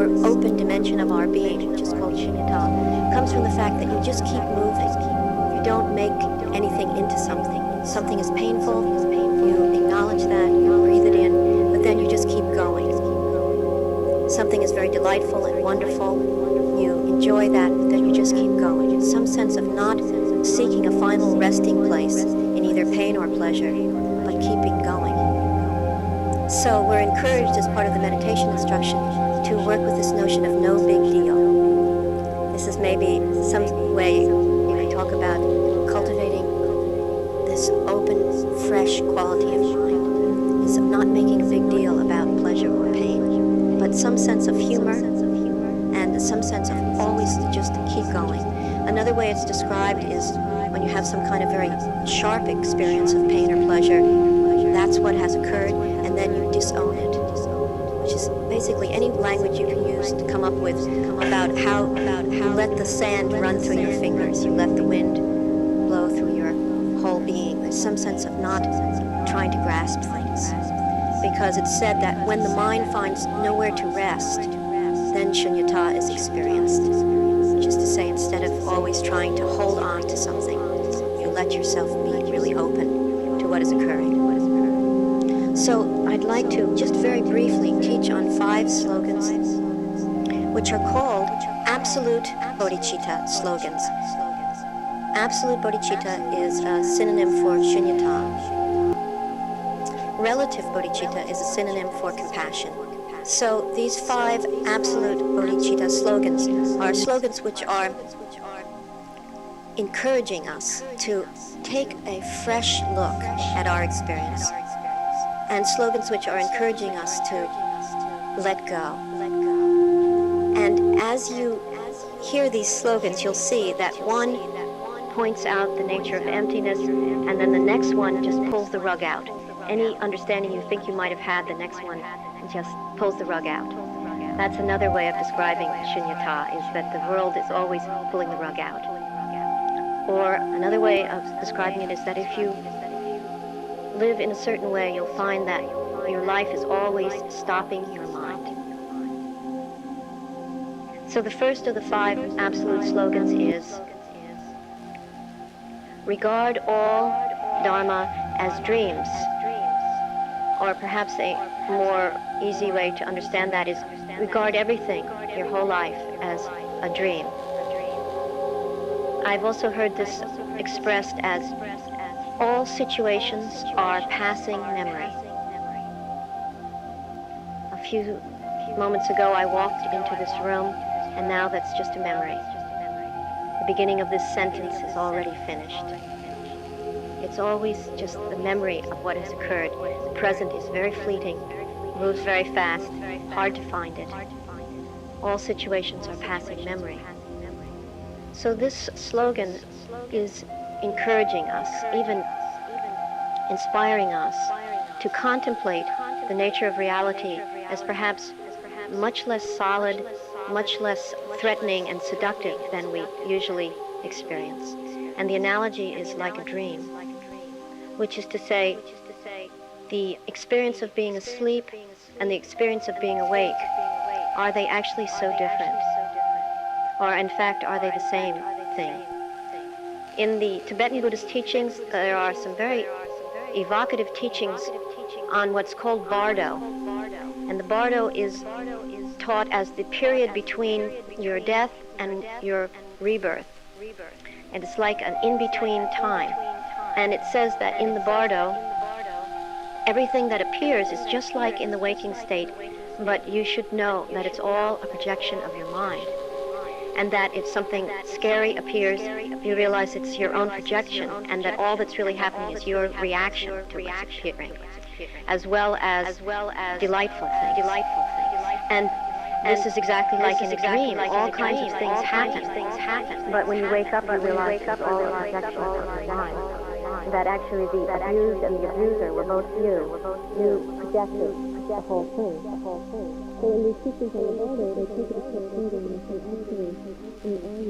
more open dimension of our being, which is called shunyata, comes from the fact that you just keep moving. You don't make anything into something. Something is painful, you acknowledge that, you breathe it in, but then you just keep going. Something is very delightful and wonderful, you enjoy that, but then you just keep going. It's some sense of not seeking a final resting place in either pain or pleasure, but keeping going. So we're encouraged as part of the meditation instruction to work with this notion of no big deal. This is maybe some way you can talk about cultivating this open, fresh quality of mind, is not making a big deal about pleasure or pain, but some sense of humor and some sense of always just keep going. Another way it's described is when you have some kind of very sharp experience of pain or pleasure, that's what has occurred, and then you disown it, which is basically any language you can use to come up with about how you let the sand run through your fingers, you let the wind blow through your whole being. There's some sense of not trying to grasp things, because it's said that when the mind finds nowhere to rest, then shunyata is experienced, which is to say, instead of always trying to hold on to something, you let yourself be really open to what is occurring. So I'd like to just very briefly teach on 5 slogans, which are called Absolute Bodhichitta slogans. Absolute Bodhichitta is a synonym for shunyata. Relative Bodhichitta is a synonym for compassion. So these 5 Absolute Bodhichitta slogans are slogans which are encouraging us to take a fresh look at our experience, and slogans which are encouraging us to let go. And as you hear these slogans, you'll see that one points out the nature of emptiness, and then the next one just pulls the rug out. Any understanding you think you might have had, the next one just pulls the rug out. That's another way of describing shunyata, is that the world is always pulling the rug out. Or another way of describing it is that if you live in a certain way, you'll find that your life is always stopping your mind. So the first of the 5 absolute slogans is, regard all Dharma as dreams. Or perhaps a more easy way to understand that is, regard everything, your whole life, as a dream. I've also heard this expressed as, all situations are passing memory. A few moments ago I walked into this room, and now that's just a memory. The beginning of this sentence is already finished. It's always just the memory of what has occurred. The present is very fleeting, moves very fast, hard to find it. All situations are passing memory. So this slogan is encouraging us, even inspiring us, to contemplate the nature of reality as perhaps much less solid, much less threatening and seductive than we usually experience. And the analogy is like a dream, which is to say, the experience of being asleep and the experience of being awake, are they actually so different? Or in fact, are they the same thing? In the Tibetan Buddhist teachings, there are some very evocative teachings on what's called Bardo. And the Bardo is taught as the period between your death and your rebirth. And it's like an in-between time. And it says that in the Bardo, everything that appears is just like in the waking state, but you should know that it's all a projection of your mind. And that if something scary appears, you realize it's your own projection, and that all that's really happening is your reaction to what's appearing, as well as delightful things. And this is exactly like in a dream. All kinds of things happen. But when you wake up, you realize it's all a projection of your mind. That actually the abused and the abuser were both you. You projected the whole thing. So in these teachings on the Bardo, they take it a step further and say, actually, we are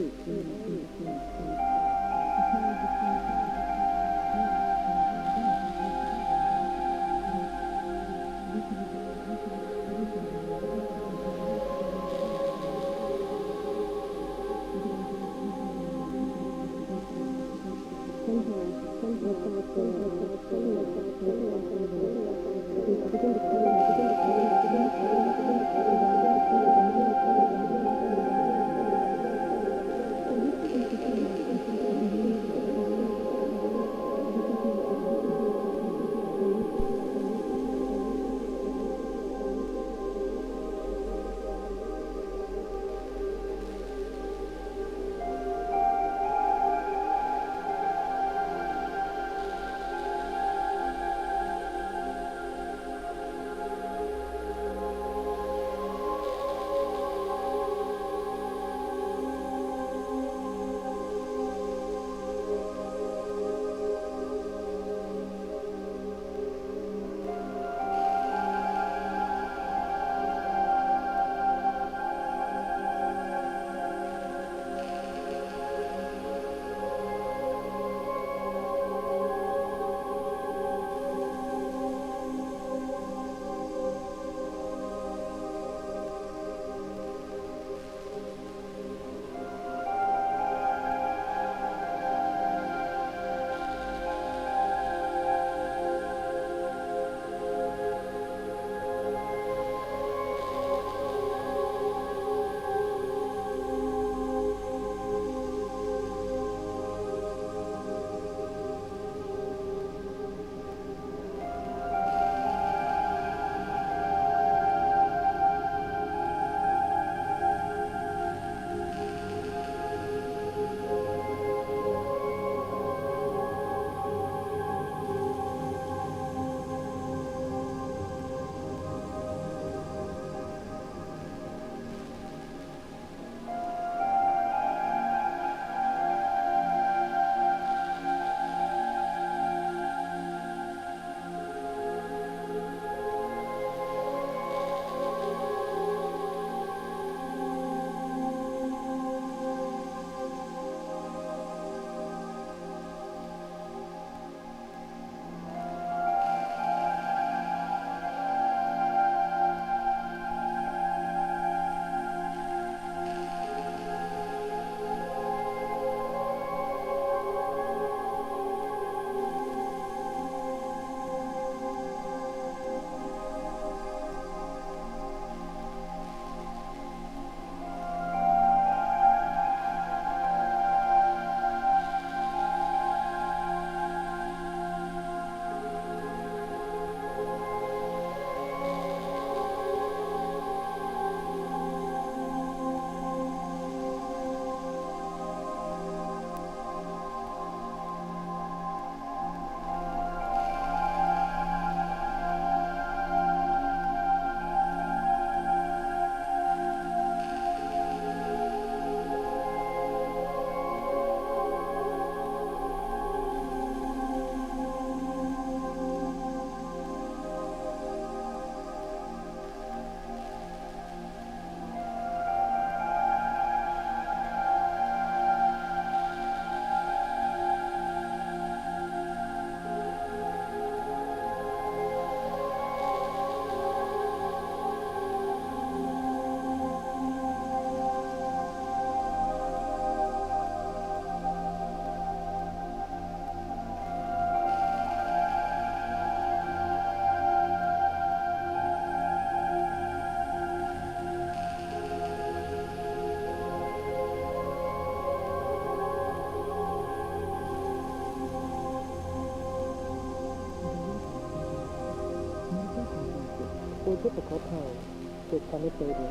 through difficult times with penetrating.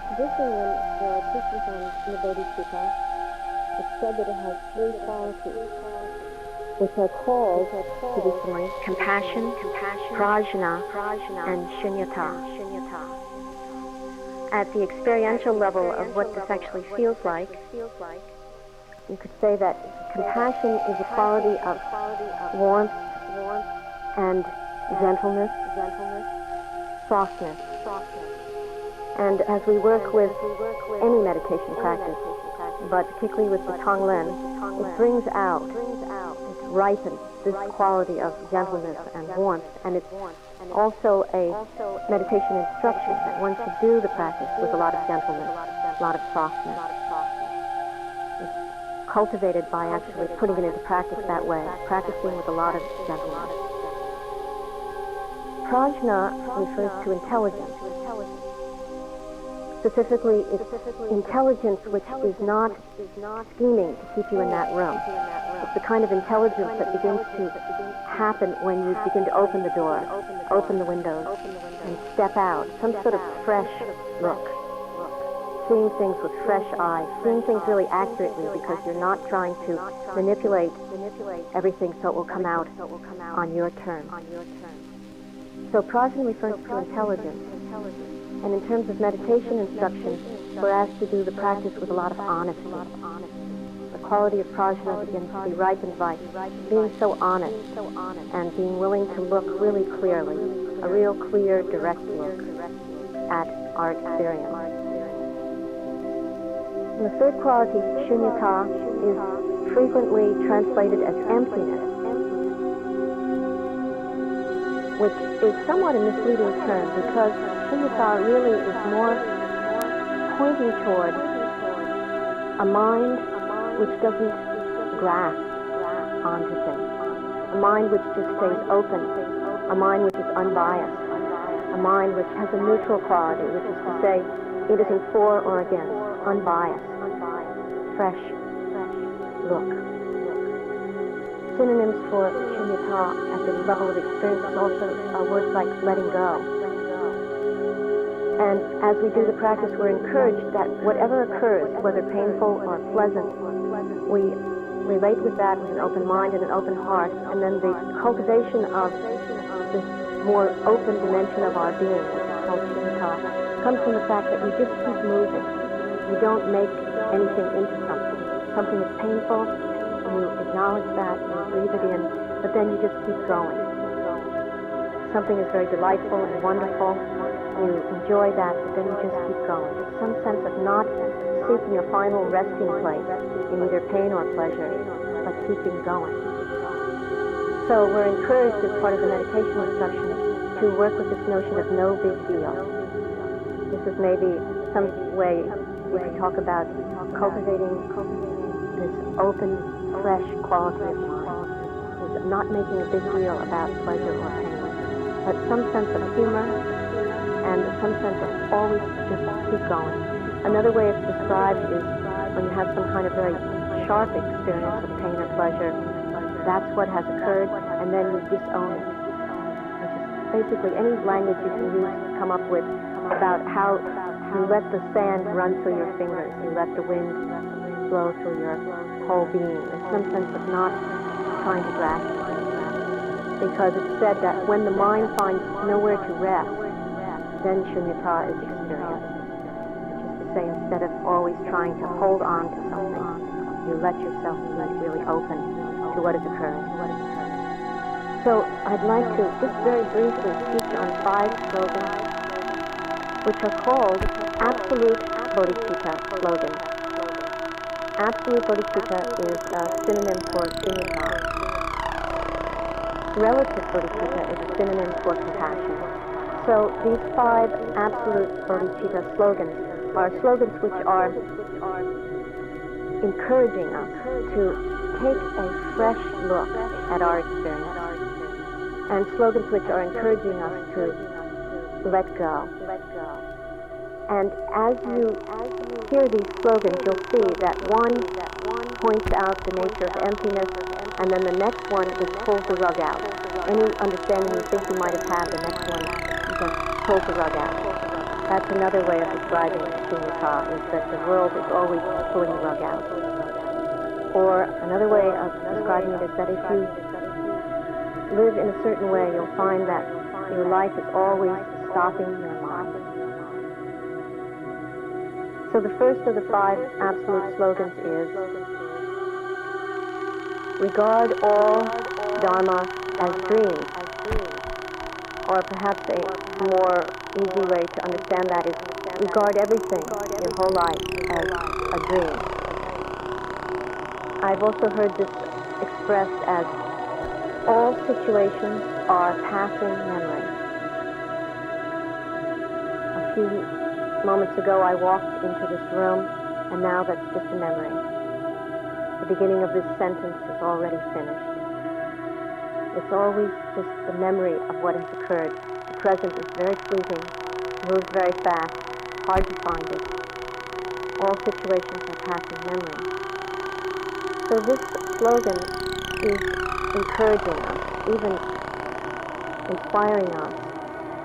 Traditionally, when there are teachings on the Bodhichitta, it's said that it has three qualities, which are called traditionally compassion, prajna, and shunyata. At the experiential level of what this actually feels like, you could say that compassion is a quality of warmth and gentleness, softness. And as we work with any meditation practice, but particularly with the Tonglen, it brings out, it ripens this quality of gentleness and warmth, and it's also a meditation instruction that one should do the practice with a lot of gentleness, a lot of softness. It's cultivated by actually putting it into practice that way, practicing with a lot of gentleness. Prajna refers to intelligence. Specifically, it's intelligence which is not scheming to keep you in that room. It's the kind of intelligence that begins to happen when you begin to open the door, open the windows, and step out. Some sort of fresh look. Seeing things with fresh eyes, seeing things really accurately because you're not trying to manipulate everything so it will come out on your terms. So prajna refers to intelligence. And in terms of meditation instruction, we're asked to do the practice with a lot of honesty. The quality of prajna begins to be ripened by being so honest and being willing to look really clearly, a real clear, direct look at our experience. And the third quality, shunyata, is frequently translated as emptiness, which is somewhat a misleading term because shunyata really is more pointing toward a mind which doesn't grasp onto things, a mind which just stays open, a mind which is unbiased, a mind which has a neutral quality, which is to say it isn't for or against, unbiased, fresh look. Synonyms for shunyata at the level of experience is also words like letting go. And as we do the practice, we're encouraged that whatever occurs, whether painful or pleasant, we relate with that with an open mind and an open heart, and then the cultivation of this more open dimension of our being, which is called shunyata, comes from the fact that you just keep moving. You don't make anything into something. Something is painful, you acknowledge that, you breathe it in, but then you just keep going. Something is very delightful and wonderful, you enjoy that, but then you just keep going. It's some sense of not seeking a final resting place in either pain or pleasure, but keeping going. So we're encouraged as part of the meditation instruction to work with this notion of no big deal. This is maybe some way we could talk about cultivating this open, fresh quality of mind, is not making a big deal about pleasure or pain, but some sense of humor and some sense of always just keep going. Another way it's described is when you have some kind of very sharp experience of pain or pleasure, that's what has occurred, and then you disown it, which is basically any language you can use to come up with about how you let the sand run through your fingers, you let the wind flow through your whole being. There's some sense of not trying to grasp it, because it's said that when the mind finds nowhere to rest, then shunyata is experienced, which is to say, instead of always trying to hold on to something, you let yourself be really open to what is occurring. So I'd like to just very briefly teach on 5 slogans, which are called Absolute Bodhichitta slogans. Absolute Bodhichitta is a synonym for shunyata. Relative Bodhichitta is a synonym for compassion. So these 5 absolute bodhicitta slogans are slogans which are encouraging us to take a fresh look at our experience, and slogans which are encouraging us to let go. And as you hear these slogans, you'll see that one points out the nature of emptiness, and then the next one just pulls the rug out. Any understanding you think you might have had, the next one just pulls the rug out. That's another way of describing shunyata, is that the world is always pulling the rug out. Or another way of describing it is that if you live in a certain way, you'll find that your life is always stopping your mind. So the first of the 5 absolute slogans is, regard all Dharma as dreams. Or perhaps a more easy way to understand that is, regard everything, your whole life, as a dream. I've also heard this expressed as, all situations are passing memory. A few moments ago I walked into this room, and now that's just a memory. The beginning of this sentence is already finished. It's always just the memory of what has occurred. The present is very fleeting, moves very fast, hard to find it. All situations are passing memory. So this slogan is encouraging us, even inspiring us,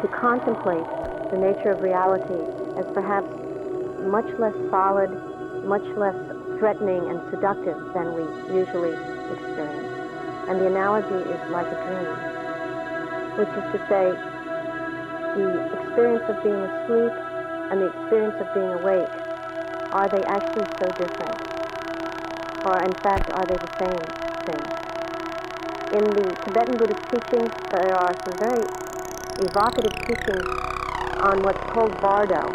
to contemplate the nature of reality as perhaps much less solid, much less threatening and seductive than we usually experience. And the analogy is like a dream, which is to say, the experience of being asleep and the experience of being awake, are they actually so different? Or in fact, are they the same thing? In the Tibetan Buddhist teachings, there are some very evocative teachings on what's called Bardo.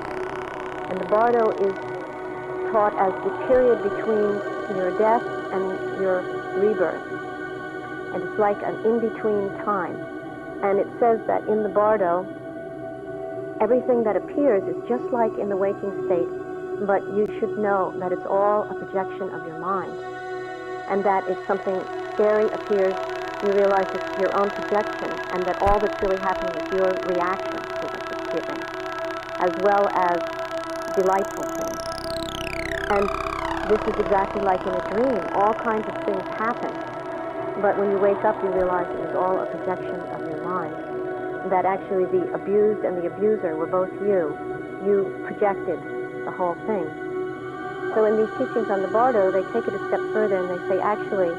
And the Bardo is taught as the period between your death and your rebirth. And it's like an in-between time. And it says that in the Bardo, everything that appears is just like in the waking state, but you should know that it's all a projection of your mind. And that if something scary appears, you realize it's your own projection, and that all that's really happening is your reaction to what it's giving, as well as delightful things. And this is exactly like in a dream. All kinds of things happen, but when you wake up, you realize it was all a projection of your mind. That actually the abused and the abuser were both you. You projected the whole thing. So in these teachings on the Bardo, they take it a step further and they say, actually,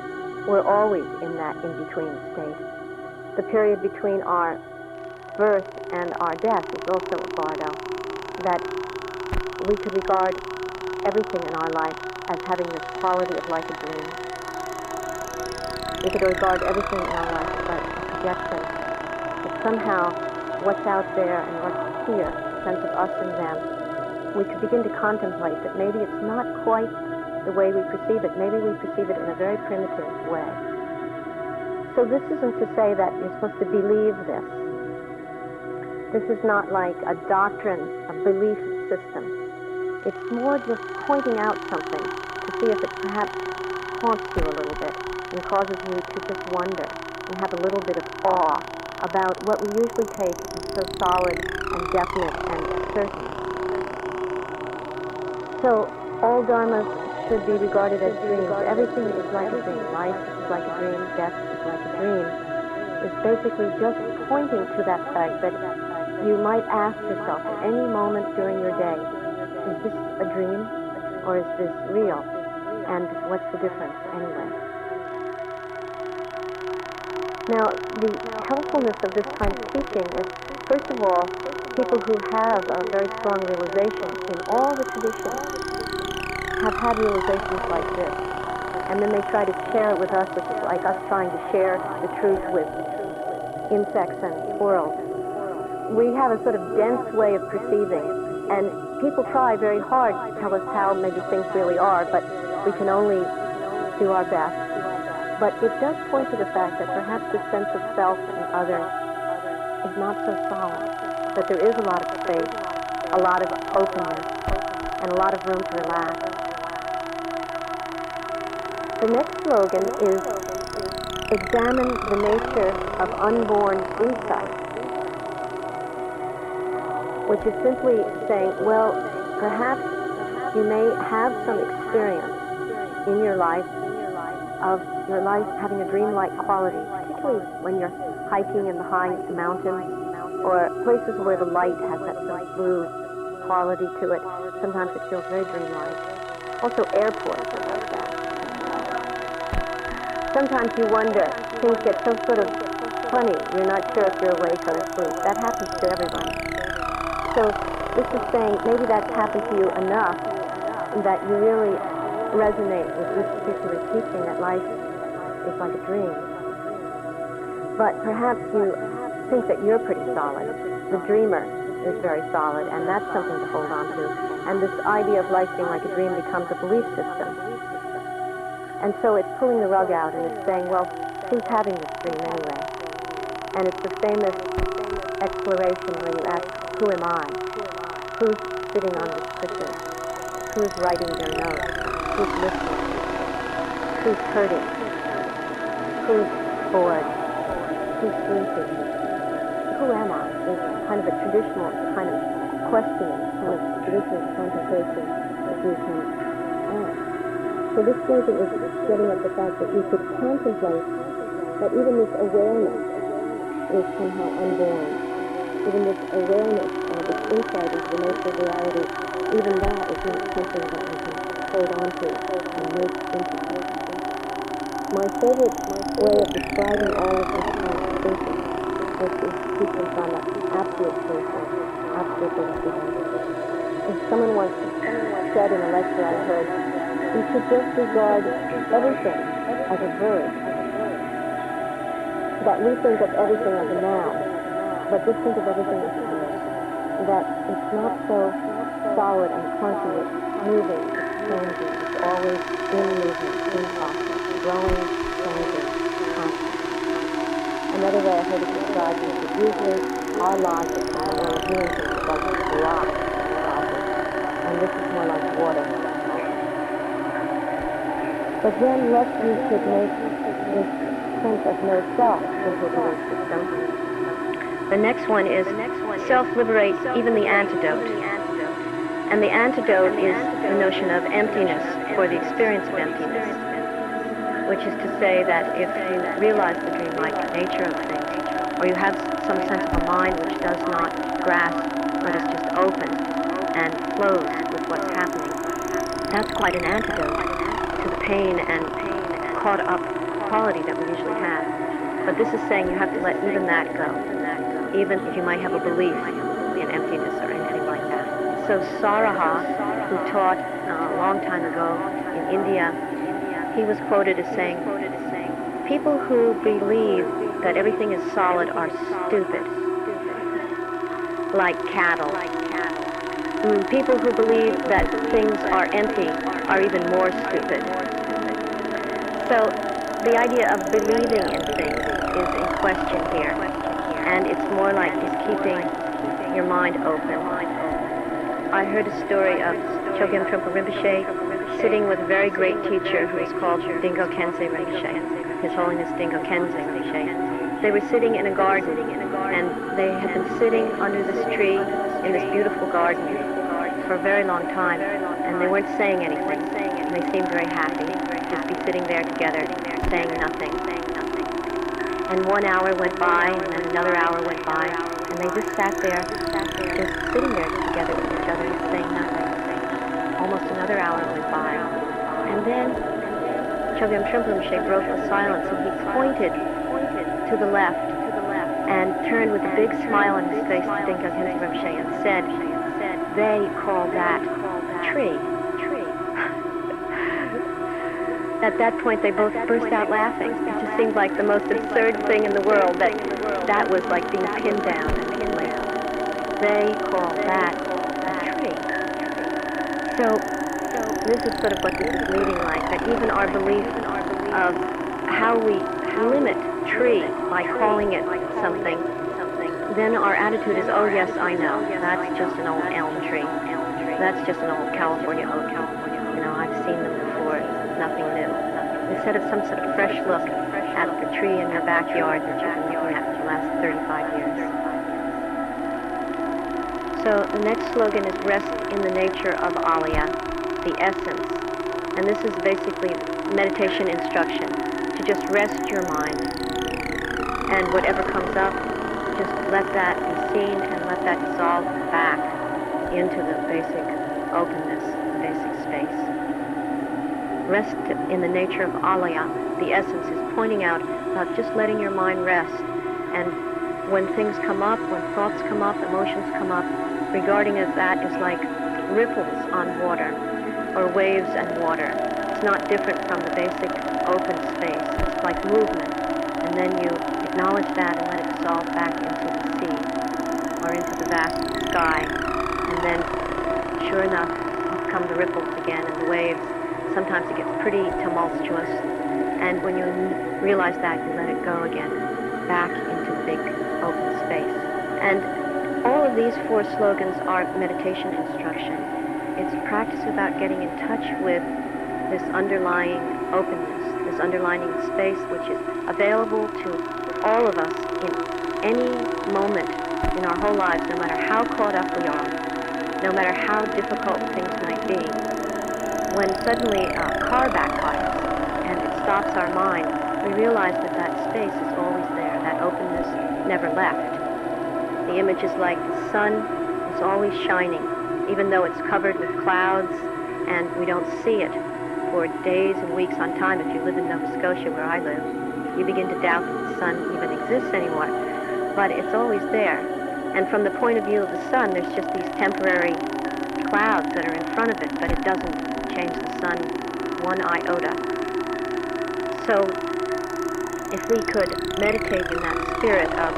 we're always in that in-between state. The period between our birth and our death is also a Bardo. That we could regard everything in our life as having this quality of like a dream. We could regard everything in our life as like a projection. That somehow what's out there and what's here, a sense of us and them, we could begin to contemplate that maybe it's not quite the way we perceive it. Maybe we perceive it in a very primitive way. So this isn't to say that you're supposed to believe this. This is not like a doctrine, a belief system. It's more just pointing out something to see if it perhaps haunts you a little bit and causes you to just wonder and have a little bit of awe about what we usually take as so solid and definite and certain. So all dharmas should be regarded as dreams. Everything is like a dream. Life is like a dream. Death is like a dream. It's basically just pointing to that fact that you might ask yourself at any moment during your day, is this a dream or is this real? And what's the difference anyway? Now, the helpfulness of this kind of teaching is, first of all, people who have a very strong realization in all the traditions have had realizations like this. And then they try to share it with us, which is like us trying to share the truth with insects and squirrels. We have a sort of dense way of perceiving, and people try very hard to tell us how maybe things really are, but we can only do our best. But it does point to the fact that perhaps this sense of self and others is not so solid, that there is a lot of space, a lot of openness, and a lot of room to relax. The next slogan is, examine the nature of unborn insight, which is simply saying, well, perhaps you may have some experience in your life of your life having a dreamlike quality, particularly when you're hiking in the high mountains or places where the light has that sort of blue quality to it. Sometimes it feels very dreamlike. Also airports are like that. Sometimes you wonder, things get so sort of funny, you're not sure if you're awake or asleep. That happens to everyone. So this is saying maybe that's happened to you enough that you really resonate with this particular teaching that life is like a dream. But perhaps you think that you're pretty solid. The dreamer is very solid, and that's something to hold on to. And this idea of life being like a dream becomes a belief system. And so it's pulling the rug out and it's saying, well, who's having this dream anyway? And it's the famous exploration where you ask, who am I? Who's sitting on this cushion? Who's writing their notes? Who's listening? Who's hurting? Who's bored? Who's sleeping? Who am I? Is kind of a traditional kind of questioning, kind of traditional contemplation that you can ask. So this slogan is getting at the fact that you could contemplate that even this awareness is somehow unborn. Even this awareness, this insight into the nature of reality, even that is not something that you can hold on to and make into something. My favorite way of describing all of this kind of thinking is to teach us on the absolute truth, absolute belief. If someone once said in a lecture I heard, you should just regard everything as a verb. That we think of everything as a noun, but just think of everything as a verb. That it's not so solid and clunky, it's moving, it's changing, it's always in movement, in process, growing, changing, constant. Another way I heard it described is that usually our logic and our way of doing things is like a rock logic, and this is more like water. But then lest we should make this sense of no self into a belief system, the next one is self-liberate even the antidote. And the antidote is the notion of emptiness, or the experience of emptiness, which is to say that if you realize the dreamlike nature of things, or you have some sense of a mind which does not grasp, but is just open and flows with what's happening, that's quite an antidote to the pain and caught-up quality that we usually have. But this is saying you have to let even that go, even if you might have a belief in emptiness or anything like that. So Saraha, who taught a long time ago in India, he was quoted as saying, people who believe that everything is solid are stupid, like cattle. People who believe that things are empty are even more stupid. So the idea of believing in things is in question here, and it's more like just keeping your mind open. I heard a story of Chogyam Trungpa Rinpoche sitting with a very great teacher who is called Dingo Khyentse Rinpoche, His Holiness Dingo Khyentse Rinpoche. They were sitting in a garden, and they had been sitting under this tree in this beautiful garden for a very long time, and they weren't saying anything, and they seemed very happy, just be sitting there together, saying nothing. And 1 hour went by, and then another hour went by, and they just sat there, just sitting there together with each other, saying nothing. Almost another hour went by, and then Chogyam Trungpa Rinpoche broke the silence, and he pointed to the left, and turned with a big smile on his face to Dingo Khyentse Rinpoche and said, "They call that tree." At that point, they both burst out laughing. It just seemed like the most absurd thing in the world that was like being pinned down and like, they call that a tree. So this is sort of what this is leading like, that even our belief of how we limit tree by calling it something, then our attitude is, oh yes, I know, that's just an old elm tree. That's just an old California oak. You know, I've seen them before, nothing new. Instead of some sort of fresh look at the tree in your backyard that you've been looking at for the last 35 years. So the next slogan is rest in the nature of Alaya, the essence. And this is basically meditation instruction, to just rest your mind. And whatever comes up, just let that be seen and let that dissolve back into the basic openness, the basic space. Rest in the nature of Alaya, the essence, is pointing out about just letting your mind rest. And when things come up, when thoughts come up, emotions come up, regarding as that is like ripples on water, or waves and water. It's not different from the basic open space. It's like movement. And then you acknowledge that and let it dissolve back into the sea, or into the vast sky. And then, sure enough, up come the ripples again and the waves. Sometimes it gets pretty tumultuous, and when you realize that, you let it go again, back into the big open space. And all of these 4 slogans are meditation instruction. It's practice about getting in touch with this underlying openness, underlining space which is available to all of us in any moment in our whole lives, no matter how caught up we are, no matter how difficult things might be. When suddenly a car backfires and it stops our mind, we realize that that space is always there, that openness never left. The image is like the sun is always shining, even though it's covered with clouds and we don't see it for days and weeks on time. If you live in Nova Scotia, where I live, you begin to doubt that the sun even exists anymore. But it's always there. And from the point of view of the sun, there's just these temporary clouds that are in front of it, but it doesn't change the sun one iota. So if we could meditate in that spirit of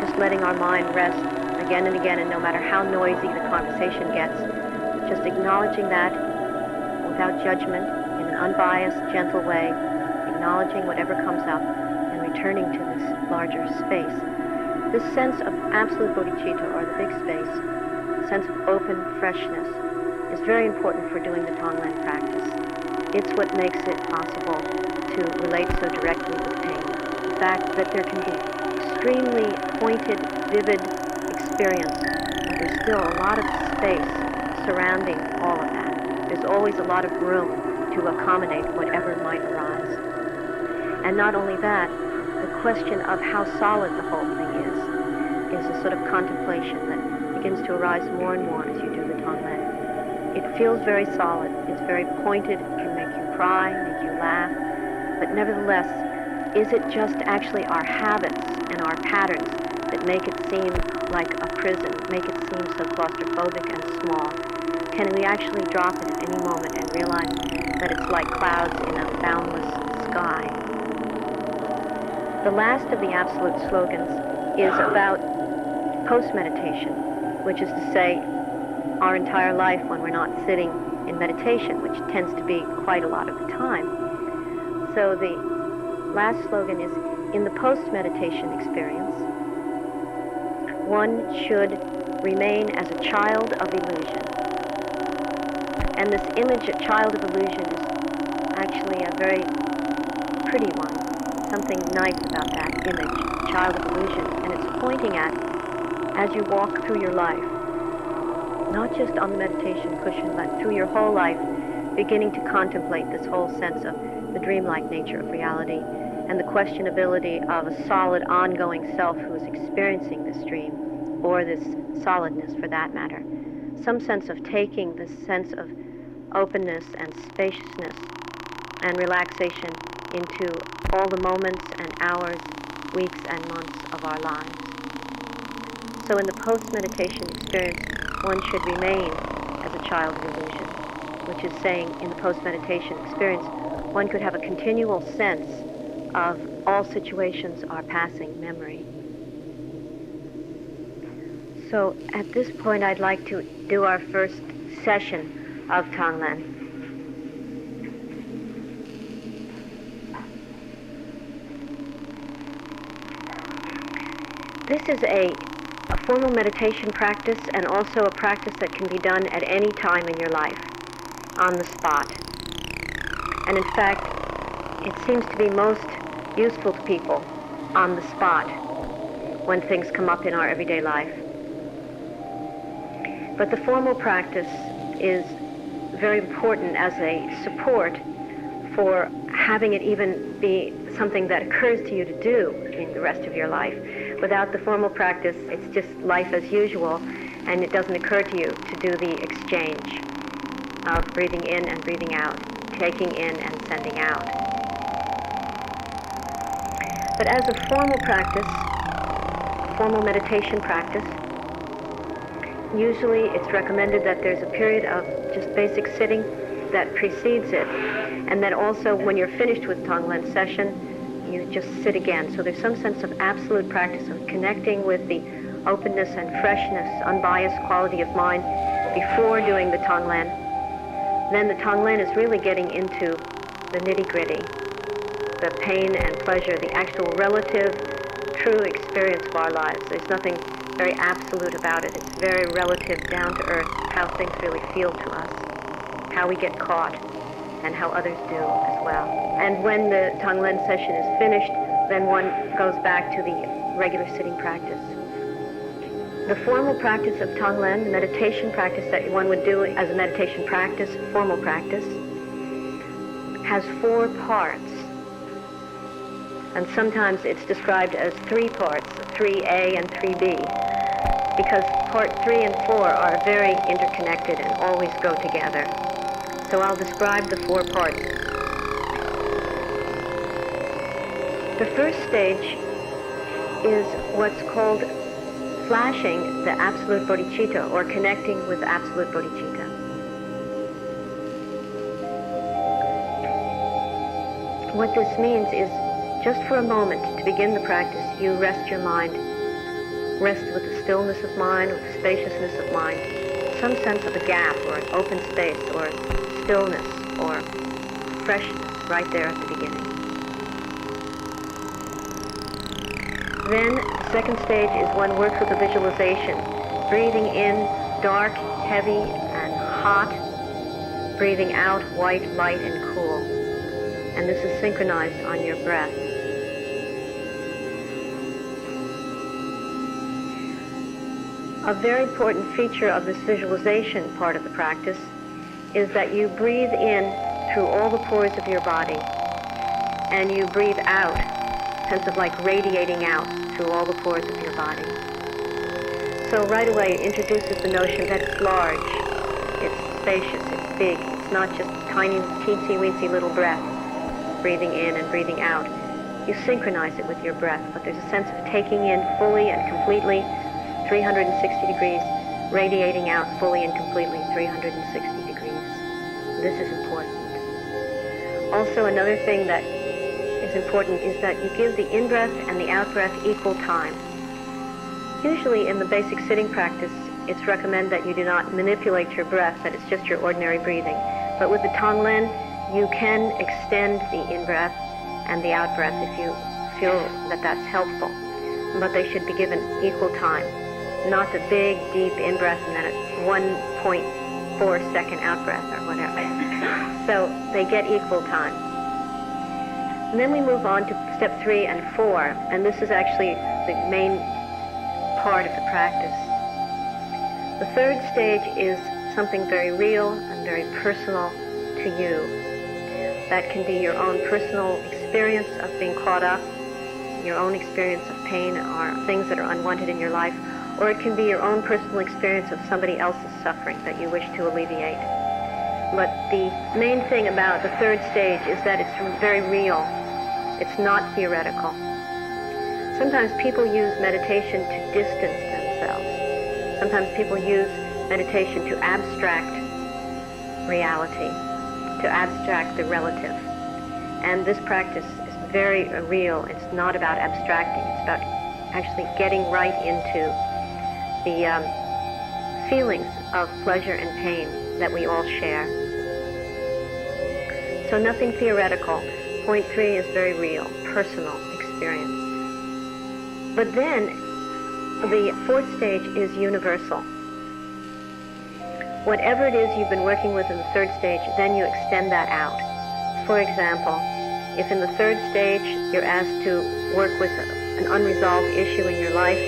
just letting our mind rest again and again, and no matter how noisy the conversation gets, just acknowledging that without judgment, in an unbiased, gentle way, acknowledging whatever comes up and returning to this larger space. This sense of absolute bodhicitta, or the big space, sense of open freshness, is very important for doing the Tonglen practice. It's what makes it possible to relate so directly with pain. The fact that there can be extremely pointed, vivid experience, but there's still a lot of space surrounding all of that. There's always a lot of room to accommodate whatever might arise. And not only that, the question of how solid the whole thing is a sort of contemplation that begins to arise more and more as you do the Tonglen. It feels very solid, it's very pointed, it can make you cry, make you laugh, but nevertheless, is it just actually our habits and our patterns that make it seem like a prison, make it seem so claustrophobic and small? Can we actually drop it at any moment and realize that it's like clouds in a boundless sky? The last of the absolute slogans is about post-meditation, which is to say our entire life when we're not sitting in meditation, which tends to be quite a lot of the time. So the last slogan is, in the post-meditation experience, one should remain as a child of illusion. And this image, a child of illusion, is actually a very pretty one. Something nice about that image, child of illusion. And it's pointing at, as you walk through your life, not just on the meditation cushion, but through your whole life, beginning to contemplate this whole sense of the dreamlike nature of reality and the questionability of a solid, ongoing self who is experiencing this dream, or this solidness for that matter. Some sense of taking this sense of openness and spaciousness and relaxation into all the moments and hours, weeks and months of our lives. So in the post-meditation experience, one should remain as a child of illusion, which is saying in the post-meditation experience, one could have a continual sense of all situations are passing memory. So at this point, I'd like to do our first session of Tonglen. This is a formal meditation practice and also a practice that can be done at any time in your life, on the spot. And in fact, it seems to be most useful to people on the spot when things come up in our everyday life. But the formal practice is very important as a support for having it even be something that occurs to you to do in the rest of your life. Without the formal practice, it's just life as usual, and it doesn't occur to you to do the exchange of breathing in and breathing out, taking in and sending out. But as a formal practice, a formal meditation practice, usually it's recommended that there's a period of just basic sitting that precedes it, and then also when you're finished with Tonglen session, you just sit again. So there's some sense of absolute practice of connecting with the openness and freshness, unbiased quality of mind before doing the Tonglen. Then the Tonglen is really getting into the nitty-gritty, the pain and pleasure, the actual relative, true experience of our lives. There's nothing very absolute about it. It's very relative, down to earth, how things really feel to us, how we get caught, and how others do as well. And when the Tonglen session is finished, then one goes back to the regular sitting practice. The formal practice of Tonglen, the meditation practice that one would do as a meditation practice, formal practice, has 4 parts. And sometimes it's described as 3 parts, 3A and 3B, because part 3 and 4 are very interconnected and always go together. So I'll describe the 4 parts. The first stage is what's called flashing the absolute bodhicitta, or connecting with absolute bodhicitta. What this means is, just for a moment, to begin the practice, you rest your mind. Rest with the stillness of mind, with the spaciousness of mind, some sense of a gap, or an open space, or stillness, or freshness right there at the beginning. Then, the second stage is one works with a visualization, breathing in dark, heavy, and hot, breathing out white, light, and cool. And this is synchronized on your breath. A very important feature of this visualization part of the practice is that you breathe in through all the pores of your body, and you breathe out, sense of like radiating out through all the pores of your body. So right away it introduces the notion that it's large, it's spacious, it's big, it's not just tiny, teensy-weensy little breath, breathing in and breathing out. You synchronize it with your breath, but there's a sense of taking in fully and completely 360 degrees, radiating out fully and completely 360 degrees. This is important. Also, another thing that is important is that you give the in-breath and the out-breath equal time. Usually in the basic sitting practice, it's recommended that you do not manipulate your breath, that it's just your ordinary breathing. But with the Tonglen, you can extend the in-breath and the out-breath if you feel that that's helpful. But they should be given equal time. Not the big, deep in-breath and then a 1.4 second out-breath or whatever. So they get equal time. And then we move on to step 3 and 4, and this is actually the main part of the practice. The third stage is something very real and very personal to you. That can be your own personal experience of being caught up, your own experience of pain or things that are unwanted in your life, or it can be your own personal experience of somebody else's suffering that you wish to alleviate. But the main thing about the third stage is that it's very real. It's not theoretical. Sometimes people use meditation to distance themselves. Sometimes people use meditation to abstract reality, to abstract the relative. And this practice is very real. It's not about abstracting. It's about actually getting right into the feelings of pleasure and pain that we all share. So nothing theoretical. Point 3 is very real, personal experience. But then, the fourth stage is universal. Whatever it is you've been working with in the third stage, then you extend that out. For example, if in the third stage you're asked to work with an unresolved issue in your life,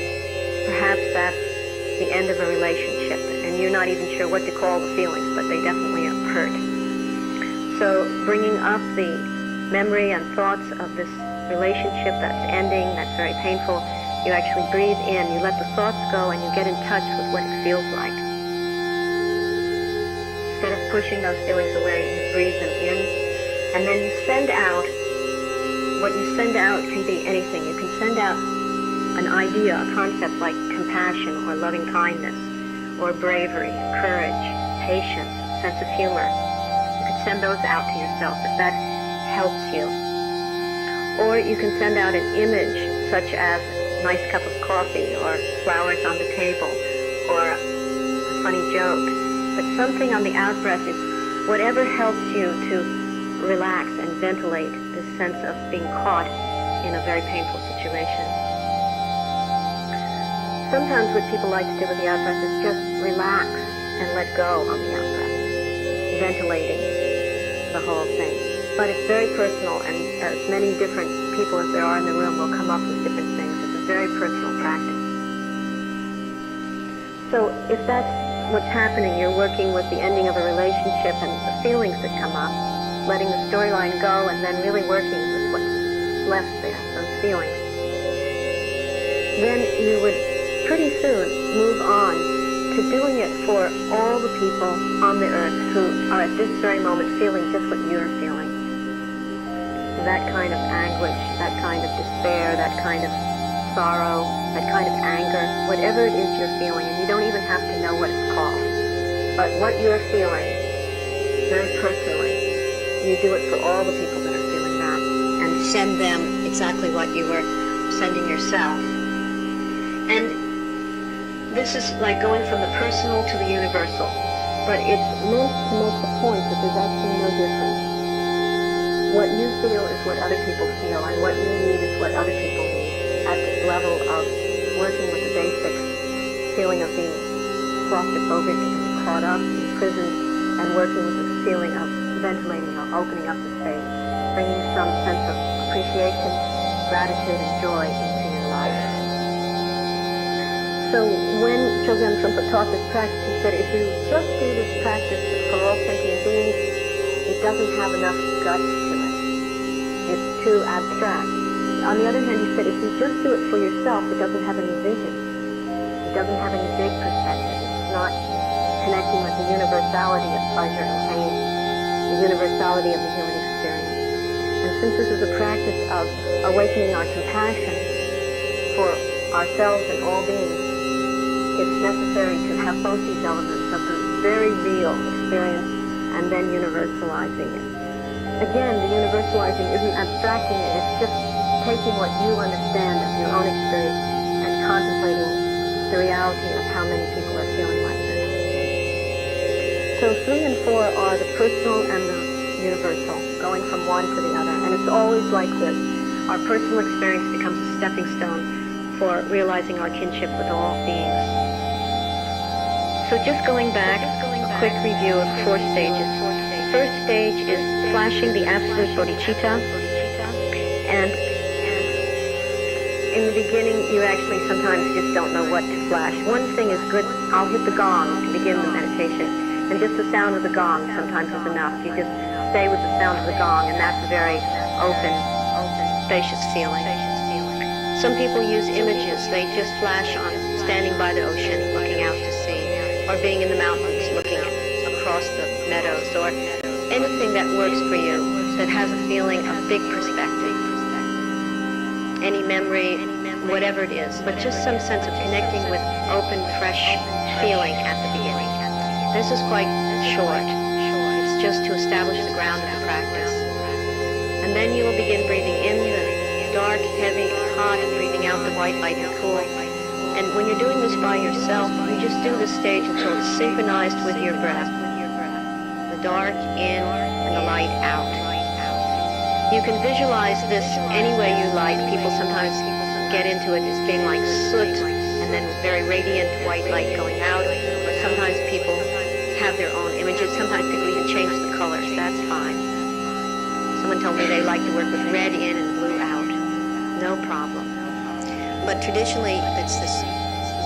perhaps that's the end of a relationship, and you're not even sure what to call the feelings, but they definitely hurt. So bringing up the memory and thoughts of this relationship that's ending, that's very painful, you actually breathe in, you let the thoughts go, and you get in touch with what it feels like. Instead of pushing those feelings away, you breathe them in, and then you send out. What you send out can be anything. You can send out an idea, a concept like compassion or loving kindness or bravery, courage, patience, sense of humor. You can send those out to yourself if that helps you. Or you can send out an image such as a nice cup of coffee or flowers on the table or a funny joke. But something on the out-breath is whatever helps you to relax and ventilate this sense of being caught in a very painful situation. Sometimes what people like to do with the out-breath is just relax and let go on the out-breath, ventilating. the whole thing. But it's very personal, and as many different people as there are in the room will come up with different things. It's a very personal practice. So if that's what's happening, you're working with the ending of a relationship and the feelings that come up, letting the storyline go, and then really working with what's left there, those feelings. Then you would pretty soon move on to doing it for all the people on the earth who are at this very moment feeling just what you're feeling. That kind of anguish, that kind of despair, that kind of sorrow, that kind of anger, whatever it is you're feeling, and you don't even have to know what it's called. But what you're feeling, very personally, you do it for all the people that are feeling that, and send them exactly what you were sending yourself. And this is like going from the personal to the universal, but it's meant to make the point that there's actually no difference. What you feel is what other people feel, and what you need is what other people need, at this level of working with the basic feeling of being claustrophobic and caught up, imprisoned, and working with the feeling of ventilating or opening up the space, bringing some sense of appreciation, gratitude, and joy into your life. So when Chodron taught this practice, he said, if you just do this practice for all sentient beings, it doesn't have enough guts to it. It's too abstract. On the other hand, he said, if you just do it for yourself, it doesn't have any vision. It doesn't have any big perspective. It's not connecting with the universality of pleasure and pain, the universality of the human experience. And since this is a practice of awakening our compassion for ourselves and all beings, it's necessary to have both these elements of the very real experience and then universalizing it. Again, the universalizing isn't abstracting it, it's just taking what you understand of your own experience and contemplating the reality of how many people are feeling like this. So 3 and 4 are the personal and the universal, going from one to the other. And it's always like this. Our personal experience becomes a stepping stone for realizing our kinship with all beings. So just going back, a quick review of 4 stages. The first stage is flashing the absolute Bodhichitta, and in the beginning you actually sometimes just don't know what to flash. One thing is good, I'll hit the gong to begin the meditation, and just the sound of the gong sometimes is enough. You just stay with the sound of the gong, and that's a very open, spacious feeling. Some people use images. They just flash on standing by the ocean, looking out to sea, or being in the mountains, looking across the meadows, or anything that works for you that has a feeling of big perspective. Any memory, whatever it is, but just some sense of connecting with open, fresh feeling at the beginning. This is quite short. It's just to establish the ground of the practice. And then you will begin breathing in the dark, heavy, hot, and breathing out the white, light, and cool. And when you're doing this by yourself, you just do this stage until it's synchronized with your breath. The dark in and the light out. You can visualize this any way you like. People sometimes get into it as being like soot and then very radiant white light going out. Or sometimes people have their own images. Sometimes people even change the colors. That's fine. Someone told me they like to work with red in and blue out. No problem. But traditionally, it's this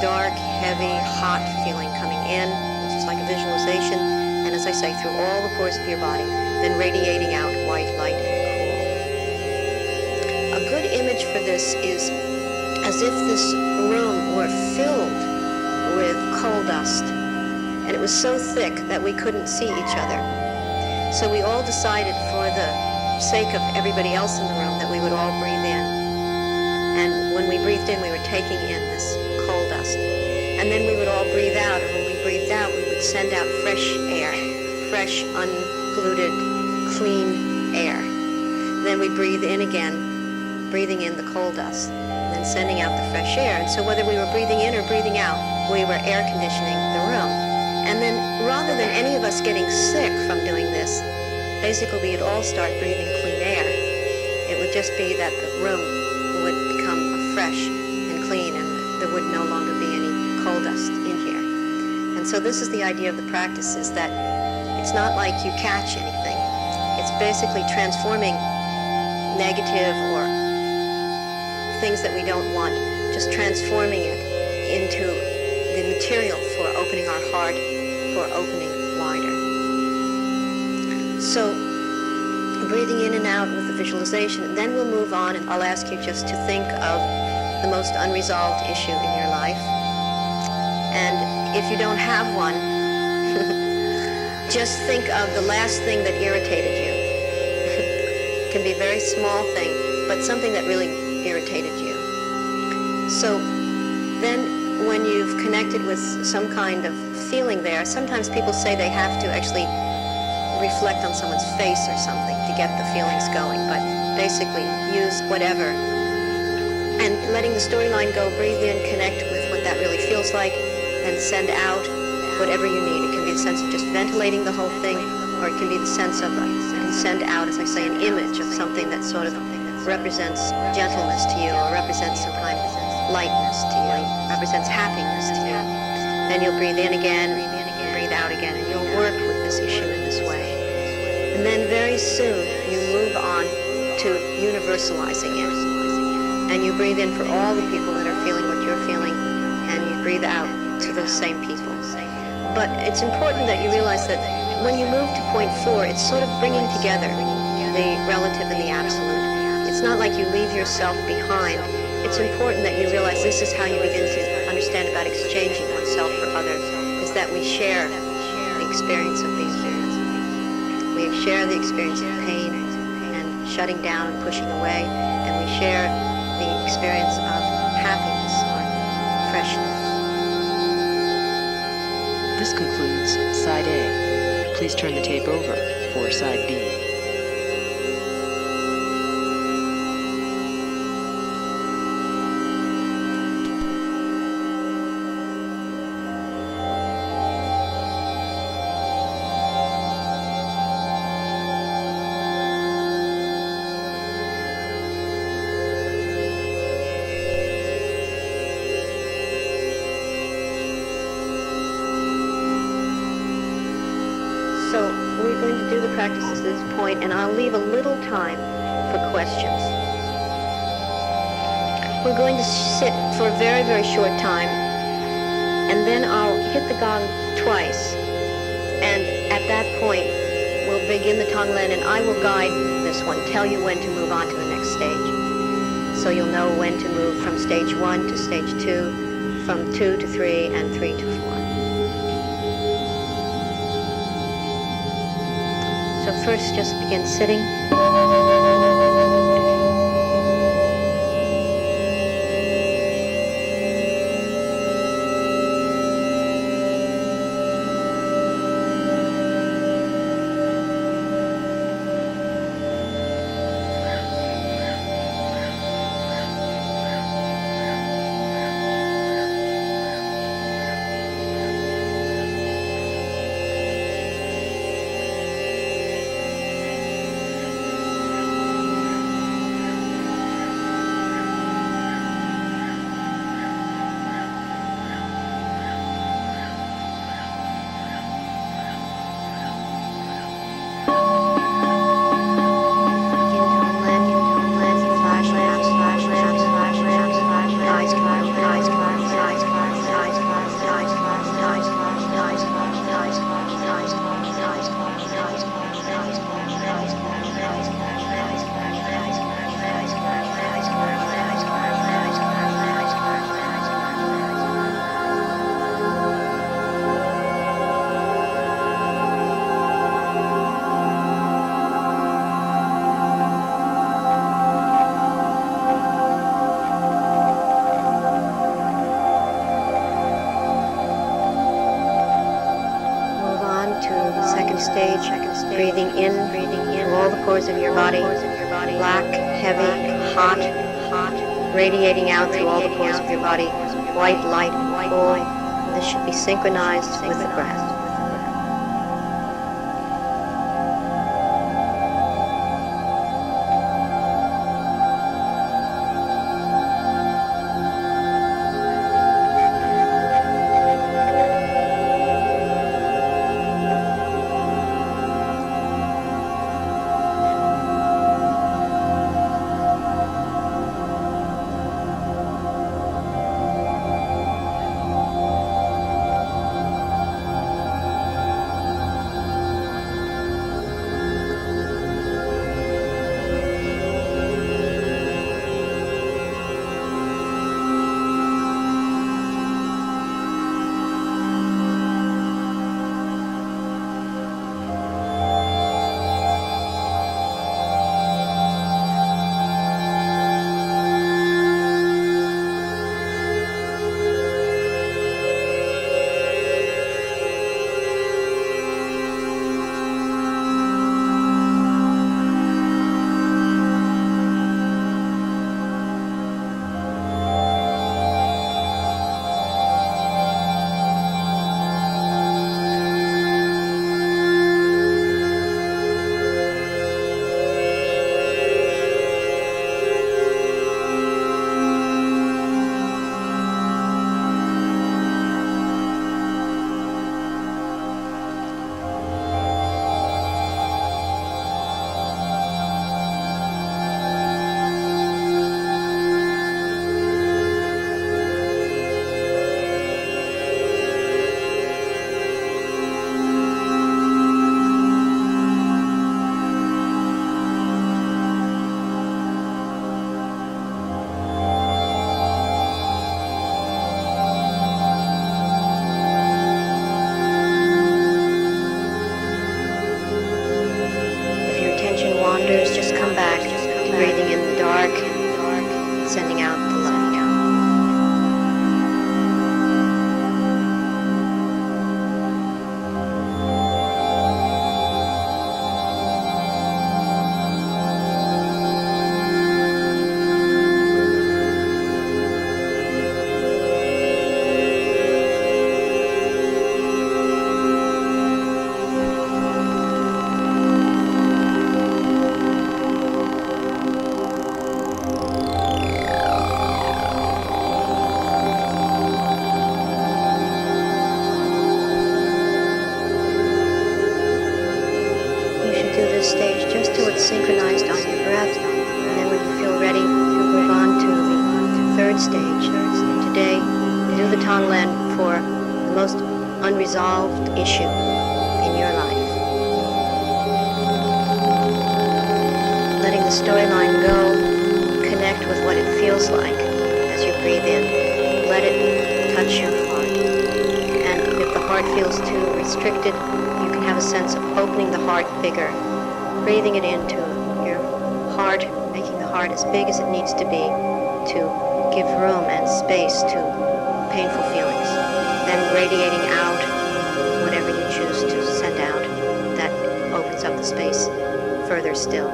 dark, heavy, hot feeling coming in, which is like a visualization, and as I say, through all the pores of your body, then radiating out white light and cool. A good image for this is as if this room were filled with coal dust, and it was so thick that we couldn't see each other. So we all decided, for the sake of everybody else in the room, that we would all breathe in. And when we breathed in, we were taking in this coal dust. And then we would all breathe out, and when we breathed out, we would send out fresh air, fresh, unpolluted, clean air. Then we'd breathe in again, breathing in the coal dust, and then sending out the fresh air. And so whether we were breathing in or breathing out, we were air conditioning the room. And then rather than any of us getting sick from doing this, basically we'd all start breathing clean air. It would just be that the room would become fresh and clean, and there would no longer be any coal dust in here. And so this is the idea of the practice, is that it's not like you catch anything. It's basically transforming negative or things that we don't want, just transforming it into the material for opening our heart, for opening wider. So, breathing in and out with the visualization, and then we'll move on, and I'll ask you just to think of the most unresolved issue in your life. And if you don't have one, just think of the last thing that irritated you. It can be a very small thing, but something that really irritated you. So then when you've connected with some kind of feeling there, sometimes people say they have to actually reflect on someone's face or something to get the feelings going, but basically use whatever. And letting the storyline go, breathe in, connect with what that really feels like, and send out whatever you need. It can be the sense of just ventilating the whole thing, or it can be the sense of, you can send out, as I say, an image of something that sort of represents gentleness to you, or represents some kind of lightness to you, represents happiness to you. Then you'll breathe in again, breathe out again, and you'll work with this issue in this way. And then very soon you move on to universalizing it. And you breathe in for all the people that are feeling what you're feeling, and you breathe out to those same people. But it's important that you realize that when you move to point 4, it's sort of bringing together the relative and the absolute. It's not like you leave yourself behind. It's important that you realize this is how you begin to understand about exchanging oneself for others, is that we share the experience of these things. We share the experience of pain and shutting down and pushing away, and we share the experience of happiness or freshness. This concludes Side A. Please turn the tape over for Side B. So we're going to do the practices at this point, and I'll leave a little time for questions. We're going to sit for a very, very short time, and then I'll hit the gong twice, and at that point we'll begin the Tonglen, and I will guide this one, tell you when to move on to the next stage. So you'll know when to move from stage 1 to stage 2, from 2 to 3, and 3 to 4. So first, just begin sitting. Breathing in through all the pores of your body, black, heavy, hot, radiating out through all the pores of your body, white, light, cool. This should be synchronized with the breath. first stage just till it's synchronized on your breath, and then when you feel ready, move on to the third stage. And today, do the Tonglen for the most unresolved issue in your life. Letting the storyline go, connect with what it feels like as you breathe in. Let it touch your heart. And if the heart feels too restricted, you can have a sense of opening the heart bigger, breathing it into your heart, making the heart as big as it needs to be to give room and space to painful feelings. Then radiating out whatever you choose to send out that opens up the space further still.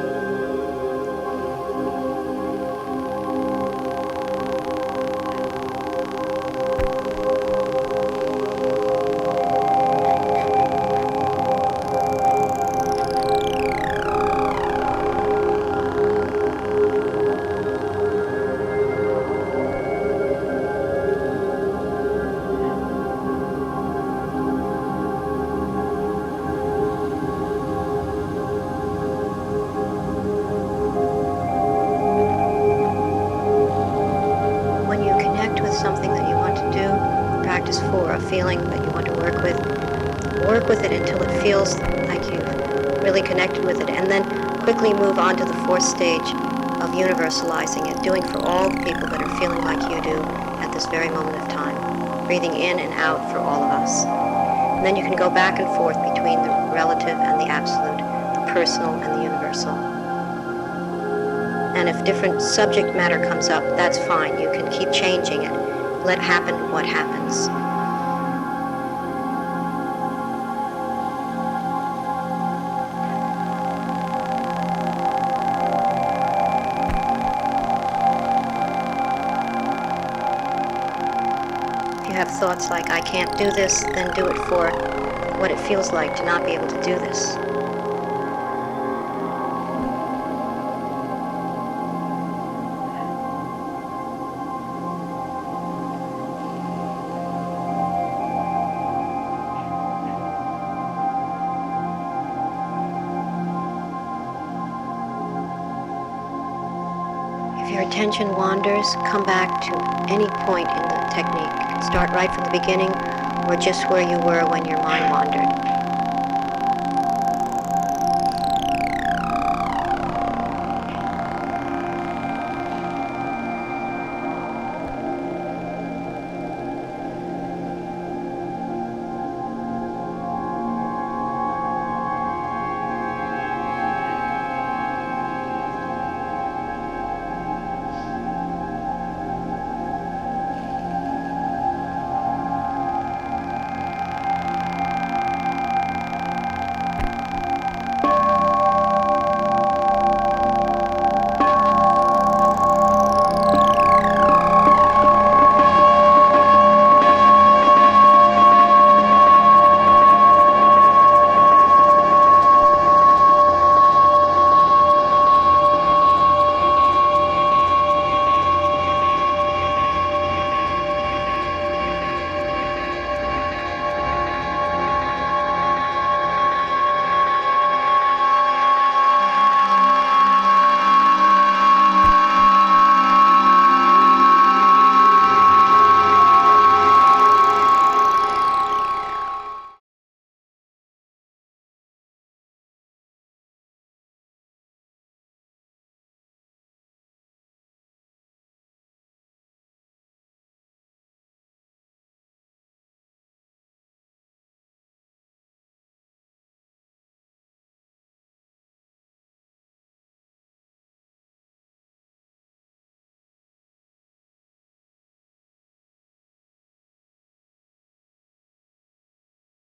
Something that you want to do, practice for a feeling that you want to work with it until it feels like you've really connected with it, and then quickly move on to the fourth stage of universalizing it, doing for all the people that are feeling like you do at this very moment of time, breathing in and out for all of us. And then you can go back and forth between the relative and the absolute, the personal and the universal. And if different subject matter comes up, that's fine. You can keep changing it. Let happen what happens. If you have thoughts like, I can't do this, then do it for what it feels like to not be able to do this. If your attention wanders, come back to any point in the technique. You can start right from the beginning or just where you were when your mind wandered.